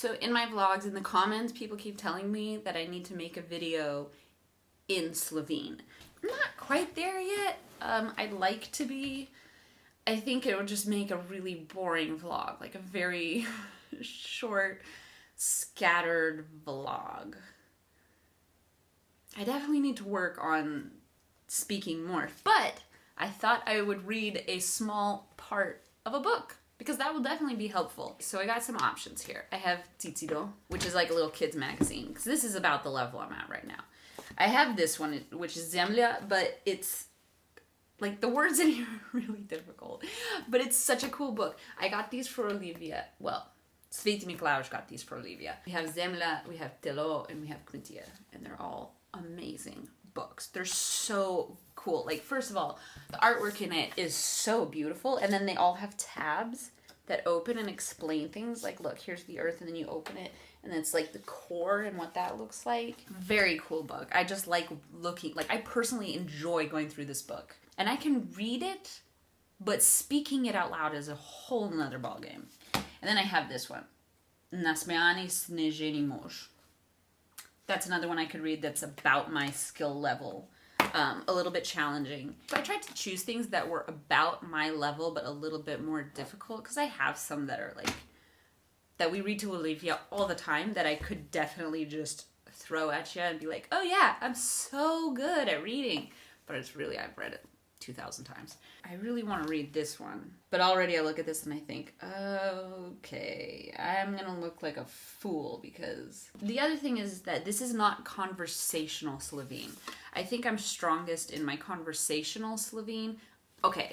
So in my vlogs, in the comments, people keep telling me that I need to make a video in Slovene. I'm not quite there yet. I'd like to be. I think it would just make a really boring vlog, like a very short, scattered vlog. I definitely need to work on speaking more, but I thought I would read a small part of a book because that will definitely be helpful. So I got some options here. I have Tzitziro, which is like a little kid's magazine, because this is about the level I'm at right now. I have this one, which is Zemlja, but it's like the words in here are really difficult, but it's such a cool book. I got these for Olivia. Well, Sveti Miklauš got these for Olivia. We have Zemlja, we have Telo, and we have Kmetija, and they're all amazing books. They're so cool. Like, first of all, the artwork in it is so beautiful, and then they all have tabs that open and explain things. Like, look, here's the earth, and then you open it, and it's like the core and what that looks like. Very cool book. I just like looking, like, I personally enjoy going through this book. And I can read it, but speaking it out loud is a whole nother ballgame. And then I have this one, Nasmejani Sneženi Mož. That's another one I could read that's about my skill level. A little bit challenging. So I tried to choose things that were about my level, but a little bit more difficult, because I have some that are like, that we read to Olivia all the time that I could definitely just throw at you and be like, oh yeah, I'm so good at reading. But it's really, I've read it 2,000 times. I really want to read this one. But already I look at this and I think, okay, I'm gonna look like a fool, because the other thing is that this is not conversational Slovene. I think I'm strongest in my conversational Slovene. Okay.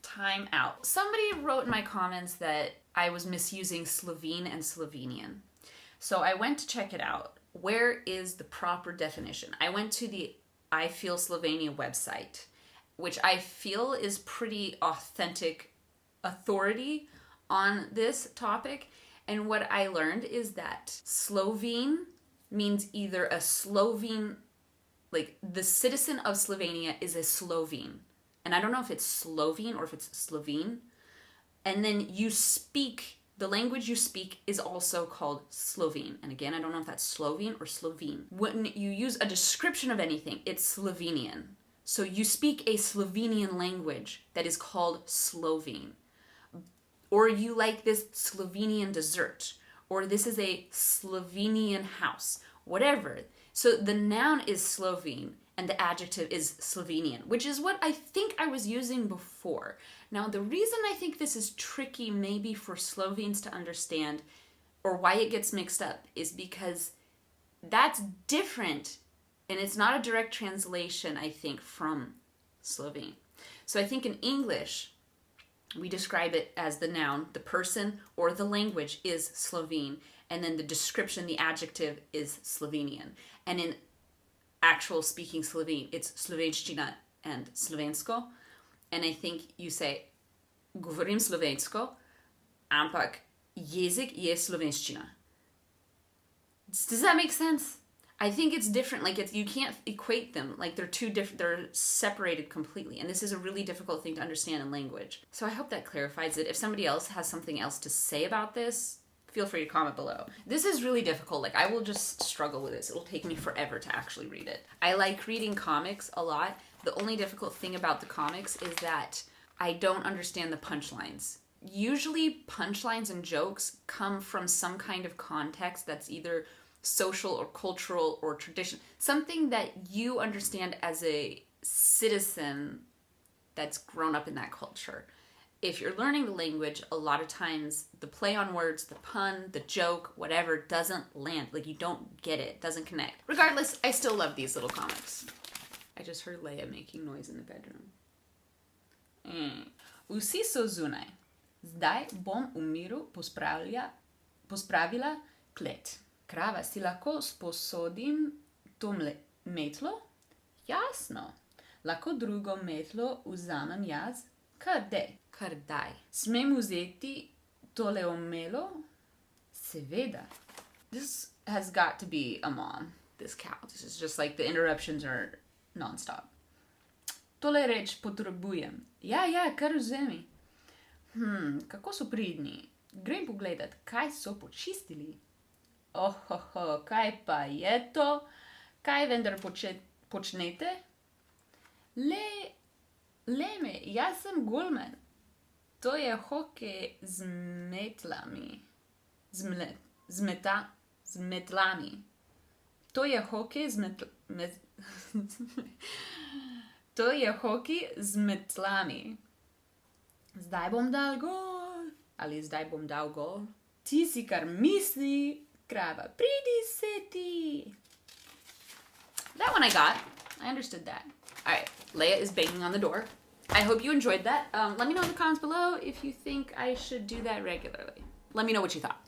Time out. Somebody wrote in my comments that I was misusing Slovene and Slovenian. So I went to check it out. Where is the proper definition? I went to the I Feel Slovenia website, which I feel is pretty authentic authority on this topic. And what I learned is that Slovene means either a Slovene, like the citizen of Slovenia is a Slovene. And I don't know if it's Slovene or if it's Slovene. And then you speak, the language you speak is also called Slovene. And again, I don't know if that's Slovene or Slovene. When you use a description of anything, it's Slovenian. So you speak a Slovenian language that is called Slovene. Or you like this Slovenian dessert. Or this is a Slovenian house. Whatever. So the noun is Slovene and the adjective is Slovenian, which is what I think I was using before. Now, the reason I think this is tricky maybe for Slovenes to understand, or why it gets mixed up, is because that's different, and it's not a direct translation, I think, from Slovene. So I think in English, we describe it as the noun, the person or the language is Slovene, and then the description, the adjective, is Slovenian. And in actual speaking Slovene, it's Slovenština and Slovensko. And I think you say, govorim slovensko, ampak jezik je slovenščina. Does that make sense? I think it's different. Like, it's, you can't equate them. Like, they're two different, they're separated completely. And this is a really difficult thing to understand in language. So I hope that clarifies it. If somebody else has something else to say about this, feel free to comment below. This is really difficult. Like, I will just struggle with this. It'll take me forever to actually read it. I like reading comics a lot. The only difficult thing about the comics is that I don't understand the punchlines. Usually punchlines and jokes come from some kind of context that's either social or cultural or tradition. Something that you understand as a citizen that's grown up in that culture. If you're learning the language, a lot of times the play on words, the pun, the joke, whatever, doesn't land. Like, you don't get it, doesn't connect. Regardless, I still love these little comics. I just heard Leia making noise in the bedroom. Vsi so zunaj. Zdaj bom v miru pospravila klet. Krava, si lahko sposodim to metlo? Jasno. Lahko drugo metlo vzamem jaz? Kar daj. Smem vzeti tole omelo? Seveda. This has got to be a mom, this cow. This is just like the interruptions are non-stop. Tole reč potrebujem. Ja, kar vzemi. Kako so pridni. Grem pogledat, kaj so počistili. Ohoho, kaj pa je to? Kaj vendar počnete? Leme, jaz sem golman. To je hokej z metlami. Z metlami. To je hokej To je hokej z metlami. Zdaj bom dal gol. Ali zdaj bom dal gol? Ti si kar misli, krava, pridi se ti. That one I got. I understood that. Alright, Leia is banging on the door. I hope you enjoyed that. Let me know in the comments below if you think I should do that regularly. Let me know what you thought.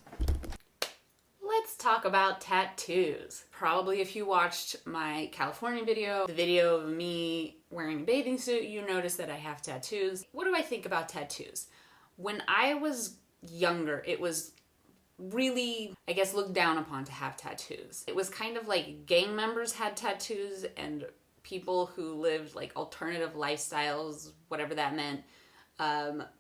Let's talk about tattoos. Probably if you watched my California video, the video of me wearing a bathing suit, you noticed that I have tattoos. What do I think about tattoos? When I was younger, it was really, I guess, looked down upon to have tattoos. It was kind of like gang members had tattoos and people who lived like alternative lifestyles, whatever that meant,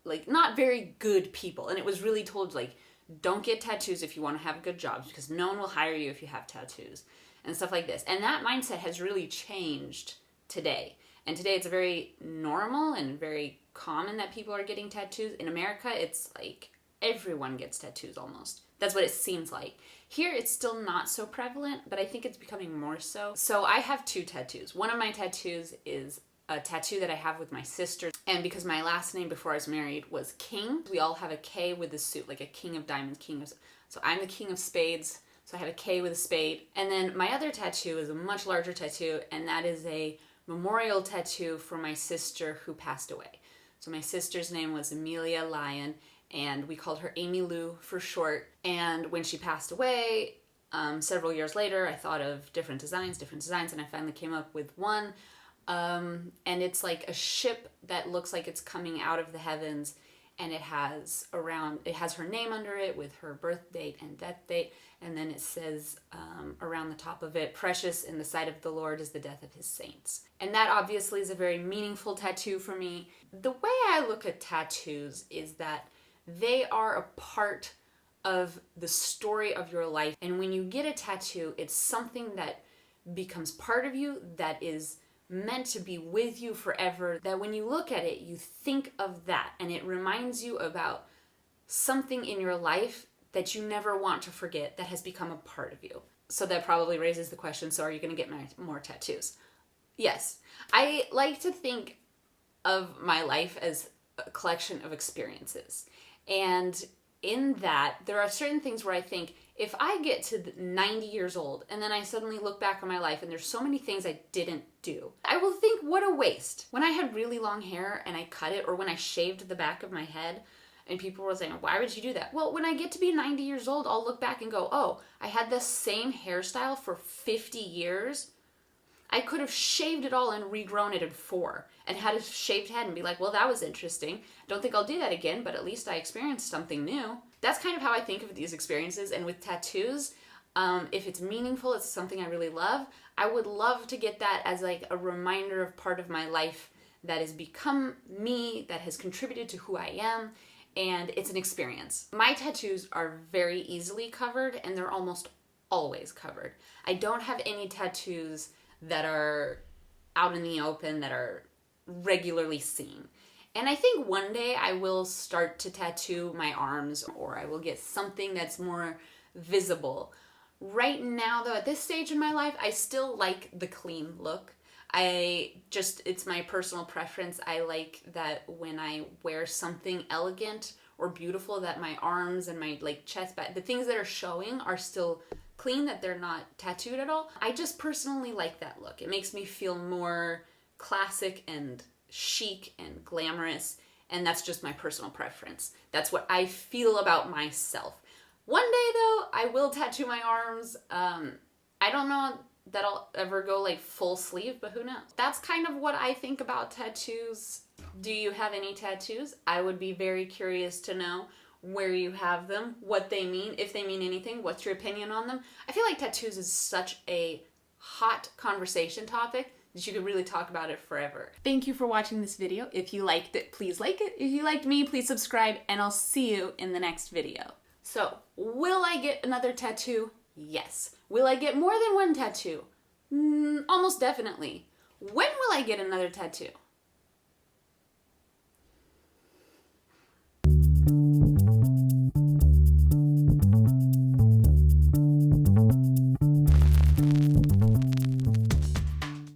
like not very good people. And it was really told like, don't get tattoos if you want to have good jobs because no one will hire you if you have tattoos and stuff like this. And that mindset has really changed today. And today it's very normal and very common that people are getting tattoos. In America, it's like everyone gets tattoos almost. That's what it seems like. Here, it's still not so prevalent, but I think it's becoming more so. So I have 2 tattoos. One of my tattoos is a tattoo that I have with my sister. And because my last name before I was married was King, we all have a K with a suit, like a king of diamonds, so I'm the king of spades, so I have a K with a spade. And then my other tattoo is a much larger tattoo, and that is a memorial tattoo for my sister who passed away. So my sister's name was Amelia Lyon, and we called her Amy Lou for short. And when she passed away, several years later, I thought of different designs, and I finally came up with one. And it's like a ship that looks like it's coming out of the heavens, and it has her name under it with her birth date and death date, and then it says around the top of it, "Precious in the sight of the Lord is the death of his saints." And that obviously is a very meaningful tattoo for me. The way I look at tattoos is that they are a part of the story of your life, and when you get a tattoo, it's something that becomes part of you, that is meant to be with you forever, that when you look at it, you think of that, and it reminds you about something in your life that you never want to forget that has become a part of you. So that probably raises the question, so are you going to get more tattoos? Yes. I like to think of my life as a collection of experiences. And in that, there are certain things where I think, if I get to 90 years old and then I suddenly look back on my life and there's so many things I didn't do, I will think, what a waste. When I had really long hair and I cut it, or when I shaved the back of my head and people were saying, why would you do that? Well, when I get to be 90 years old, I'll look back and go, oh, I had the same hairstyle for 50 years. I could have shaved it all and regrown it in 4 and had a shaved head and be like, well, that was interesting. Don't think I'll do that again, but at least I experienced something new. That's kind of how I think of these experiences. And with tattoos, if it's meaningful, it's something I really love, I would love to get that as like a reminder of part of my life that has become me, that has contributed to who I am, and it's an experience. My tattoos are very easily covered, and they're almost always covered. I don't have any tattoos that are out in the open, that are regularly seen. And I think one day I will start to tattoo my arms, or I will get something that's more visible. Right now, though, at this stage in my life, I still like the clean look. It's my personal preference. I like that when I wear something elegant or beautiful, that my arms and my like chest, the things that are showing are still clean, that they're not tattooed at all. I just personally like that look. It makes me feel more classic and chic and glamorous, and that's just my personal preference. That's what I feel about myself. One day, though, I will tattoo my arms. I don't know that I'll ever go like full sleeve, but who knows? That's kind of what I think about tattoos. Do you have any tattoos? I would be very curious to know where you have them, what they mean, if they mean anything, what's your opinion on them. I feel like tattoos is such a hot conversation topic that you could really talk about it forever. Thank you for watching this video. If you liked it, please like it. If you liked me, please subscribe, and I'll see you in the next video. So, will I get another tattoo? Yes. Will I get more than one tattoo? Almost definitely. When will I get another tattoo?